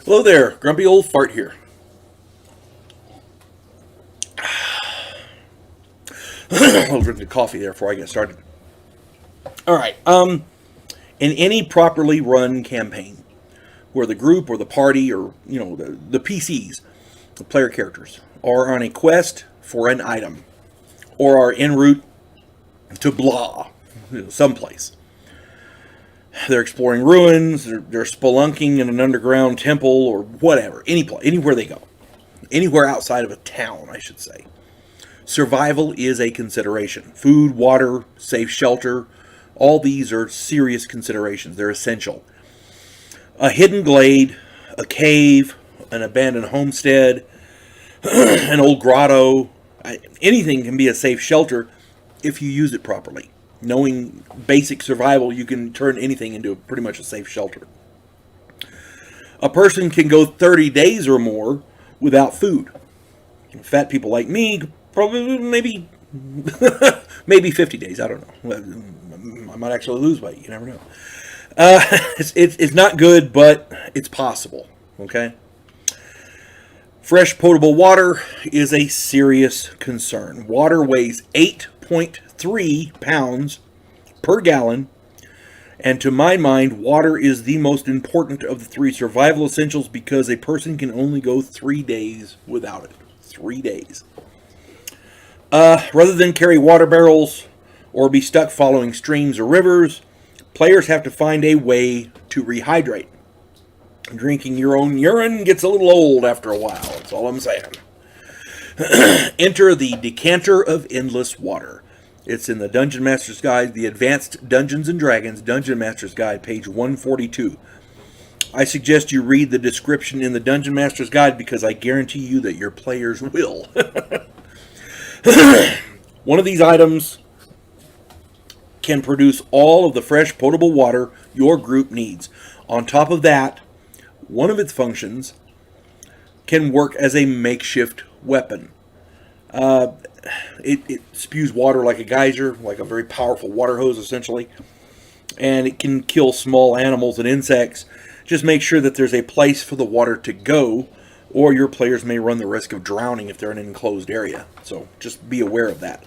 Hello there, grumpy old fart here. I'll drink the coffee there before I get started. All right. In any properly run campaign, where the group or the party or the PCs, the player characters, are on a quest for an item, or are en route to blah, someplace. They're exploring ruins. They're spelunking in an underground temple or whatever. Anywhere they go, anywhere outside of a town, I should say. Survival is a consideration. Food, water, safe shelter, all these are serious considerations. They're essential. A hidden glade, a cave, an abandoned homestead, an old grotto, anything can be a safe shelter if you use it properly. Knowing basic survival, you can turn anything into pretty much a safe shelter. A person can go 30 days or more without food. Fat people like me, probably maybe 50 days. I don't know. I might actually lose weight. You never know. It's not good, but it's possible. Okay. Fresh potable water is a serious concern. Water weighs 8.3 pounds per gallon, and to my mind, water is the most important of the three survival essentials because a person can only go 3 days without it. 3 days. Rather than carry water barrels or be stuck following streams or rivers, players have to find a way to rehydrate. Drinking your own urine gets a little old after a while. That's all I'm saying. Enter the Decanter of Endless Water. It's in the Dungeon Master's Guide, the Advanced Dungeons & Dragons Dungeon Master's Guide, page 142. I suggest you read the description in the Dungeon Master's Guide because I guarantee you that your players will. One of these items can produce all of the fresh potable water your group needs. On top of that, one of its functions can work as a makeshift weapon. It spews water like a geyser, like a very powerful water hose essentially, and it can kill small animals and insects. Just make sure that there's a place for the water to go, or your players may run the risk of drowning if they're in an enclosed area. So just be aware of that.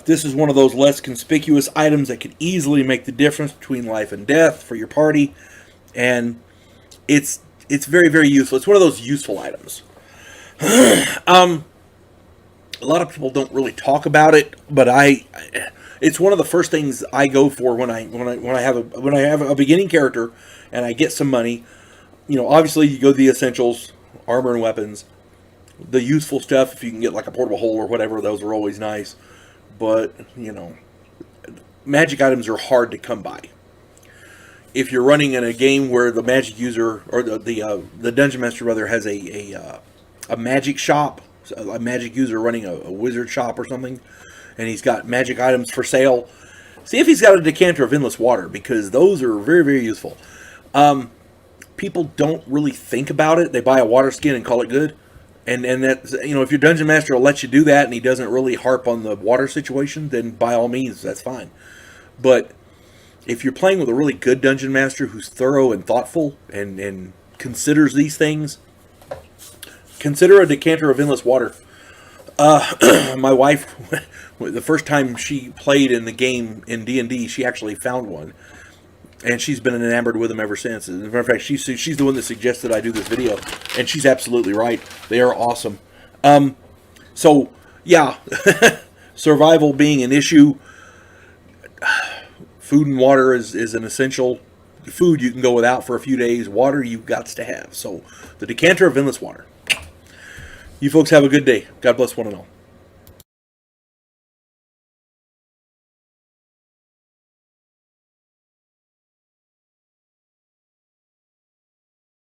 This is one of those less conspicuous items that can easily make the difference between life and death for your party, and it's very, very useful. It's one of those useful items. A lot of people don't really talk about it, but it's one of the first things I go for when I have a beginning character and I get some money. Obviously you go to the essentials, armor and weapons, the useful stuff. If you can get like a portable hole or whatever, those are always nice. But magic items are hard to come by. If you're running in a game where the magic user or the dungeon master rather has a magic shop, a magic user running a wizard shop or something, and he's got magic items for sale, see if he's got a decanter of endless water, because those are very, very useful. People don't really think about it. They buy a water skin and call it good. And that, if your dungeon master will let you do that and he doesn't really harp on the water situation, then by all means, that's fine. But if you're playing with a really good dungeon master who's thorough and thoughtful and considers these things, consider a decanter of endless water. My wife, the first time she played in the game in D&D, she actually found one. And she's been enamored with them ever since. As a matter of fact, she's the one that suggested I do this video. And she's absolutely right. They are awesome. So, yeah. Survival being an issue. Food and water is an essential. Food you can go without for a few days. Water you've got to have. So, the Decanter of Endless Water. You folks have a good day. God bless one and all.